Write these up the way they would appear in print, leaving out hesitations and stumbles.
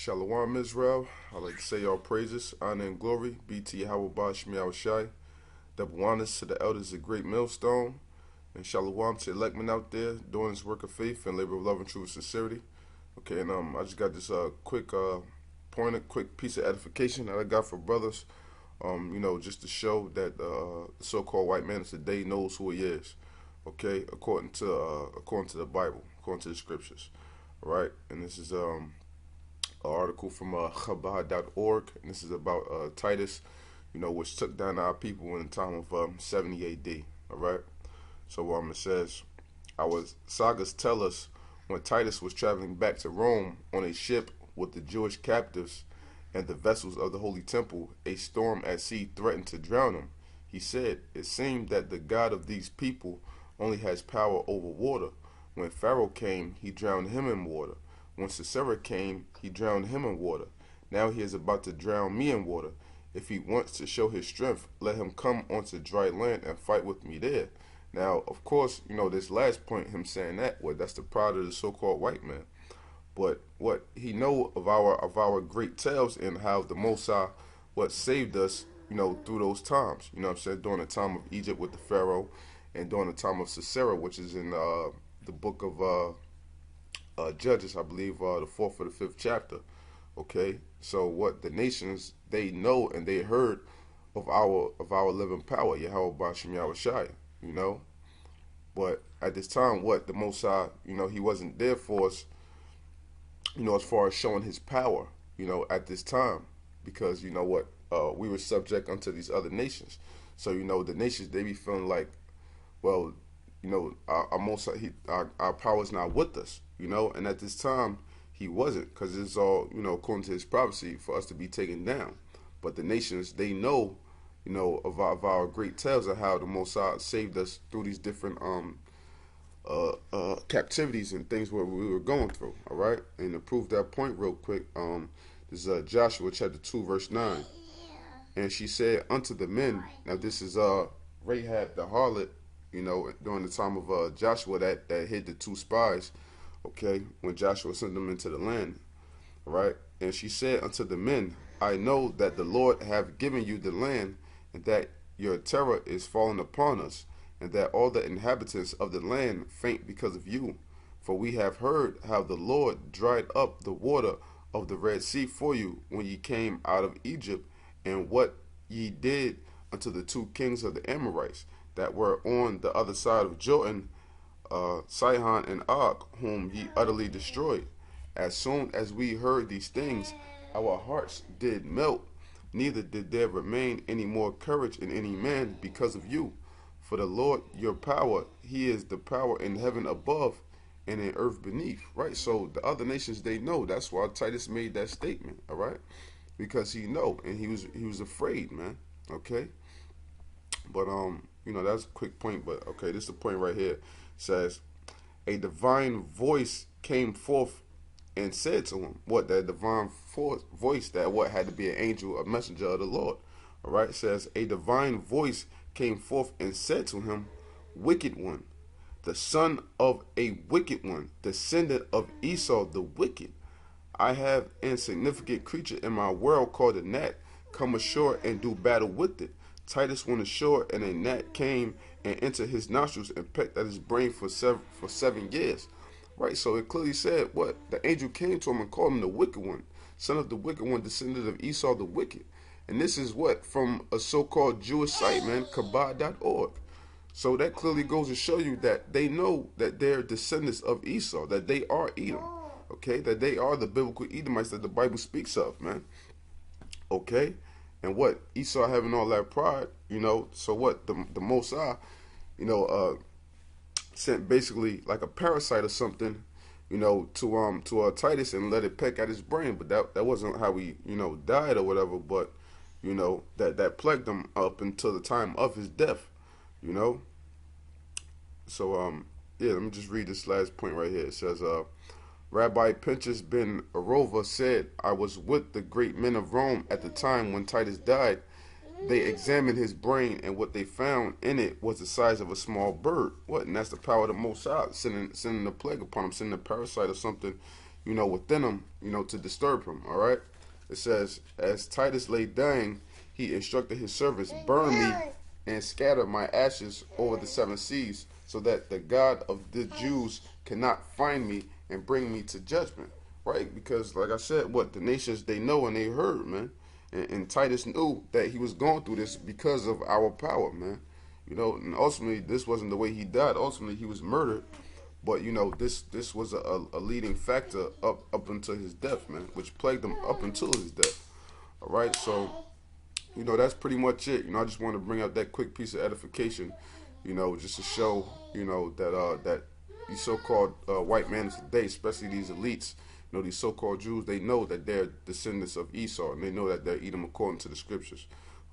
Shalom Israel. I'd like to say all praises, honor, and glory be to Yahweh Bashmi Shai. Double honors to the elders of Great Millstone. And shalom to the electmen out there doing this work of faith and labor of love and truth and sincerity. Okay, and I just got this quick quick piece of edification that I got for brothers. Just to show that the so-called white man today knows who he is. Okay, according to the Bible, according to the scriptures. All right, and this is an article from Chabad.org, and this is about Titus, which took down our people in the time of 70 A.D. All right, so it says, our sagas tell us when Titus was traveling back to Rome on a ship with the Jewish captives and the vessels of the Holy Temple, a storm at sea threatened to drown him. He said, "It seemed that the God of these people only has power over water. When Pharaoh came, he drowned him in water. When Sisera came, he drowned him in water. Now he is about to drown me in water. If he wants to show his strength, let him come onto dry land and fight with me there." Now, of course, this last point, him saying that, well, that's the pride of the so-called white man. But what he know of our great tales and how the Mosai, what saved us, through those times. During the time of Egypt with the Pharaoh, and during the time of Sisera, which is in the book of Judges, I believe, the 4th or the 5th chapter. Okay, so what the nations, they know and they heard of our living power, Yahweh Bashim Yahushai, But at this time, what the Mosai, he wasn't there for us, as far as showing his power, at this time, because we were subject unto these other nations. So the nations, they be feeling like, well, our power is not with us, and at this time he wasn't, because it's all according to his prophecy for us to be taken down. But the nations, they know, of our great tales of how the Mosai saved us through these different captivities and things where we were going through. All right, and to prove that point real quick, this is Joshua chapter 2 verse 9. And she said unto the men, now this is Rahab the harlot, during the time of Joshua that hid the two spies, okay, when Joshua sent them into the land, all right. And she said unto the men, I know that the Lord have given you the land, and that your terror is fallen upon us, and that all the inhabitants of the land faint because of you. For we have heard how the Lord dried up the water of the Red Sea for you when ye came out of Egypt, and what ye did unto the two kings of the Amorites that were on the other side of Jordan, Sihon and Og, whom ye utterly destroyed. As soon as we heard these things, our hearts did melt, neither did there remain any more courage in any man because of you. For the Lord your power, he is the power in heaven above and in earth beneath. Right? So the other nations, they know. That's why Titus made that statement, all right? Because he know, and he was afraid, man. Okay? But that's a quick point, but okay, this is the point right here. It says, a divine voice came forth and said to him, what, that divine voice, that what had to be an angel, a messenger of the Lord. All right, it says, a divine voice came forth and said to him, wicked one, the son of a wicked one, descendant of Esau the wicked, I have an insignificant creature in my world called a gnat. Come ashore and do battle with it. Titus went ashore, and a gnat came and entered his nostrils and pecked at his brain for 7 years. Right, so it clearly said what? The angel came to him and called him the wicked one, son of the wicked one, descendant of Esau the wicked. And this is what? From a so-called Jewish site, man, Chabad.org. So that clearly goes to show you that they know that they're descendants of Esau, that they are Edom, okay? That they are the biblical Edomites that the Bible speaks of, man, okay? And what? Esau having all that pride, so what? The Mosai, sent basically like a parasite or something, to Titus and let it peck at his brain. But that wasn't how he, died or whatever. But that plagued him up until the time of his death, So yeah, let me just read this last point right here. It says, Rabbi Pinchas ben Arova said, I was with the great men of Rome at the time when Titus died. They examined his brain, and what they found in it was the size of a small bird. What? And that's the power of the Most High, sending a plague upon him, sending a parasite or something, within him, to disturb him. All right. It says, as Titus lay dying, he instructed his servants, burn me and scatter my ashes over the seven seas, so that the God of the Jews cannot find me and bring me to judgment. Right? Because, like I said, what the nations, they know and they heard, man. And Titus knew that he was going through this because of our power, man. And ultimately, this wasn't the way he died. Ultimately, he was murdered. But this was a leading factor up until his death, man, which plagued him up until his death. All right, so that's pretty much it. I just want to bring up that quick piece of edification, just to show that these so-called white men today, especially these elites, these so-called Jews, they know that they're descendants of Esau, and they know that they're Edom according to the scriptures.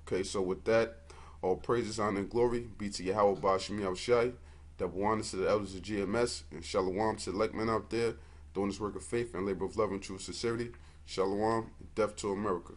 Okay, so with that, all praises, honor, and glory be to Yahweh Ba'ashim Yahushai. Double honors to the elders of GMS, and shalom to the like men out there doing this work of faith and labor of love and true sincerity. Shalom, death to America.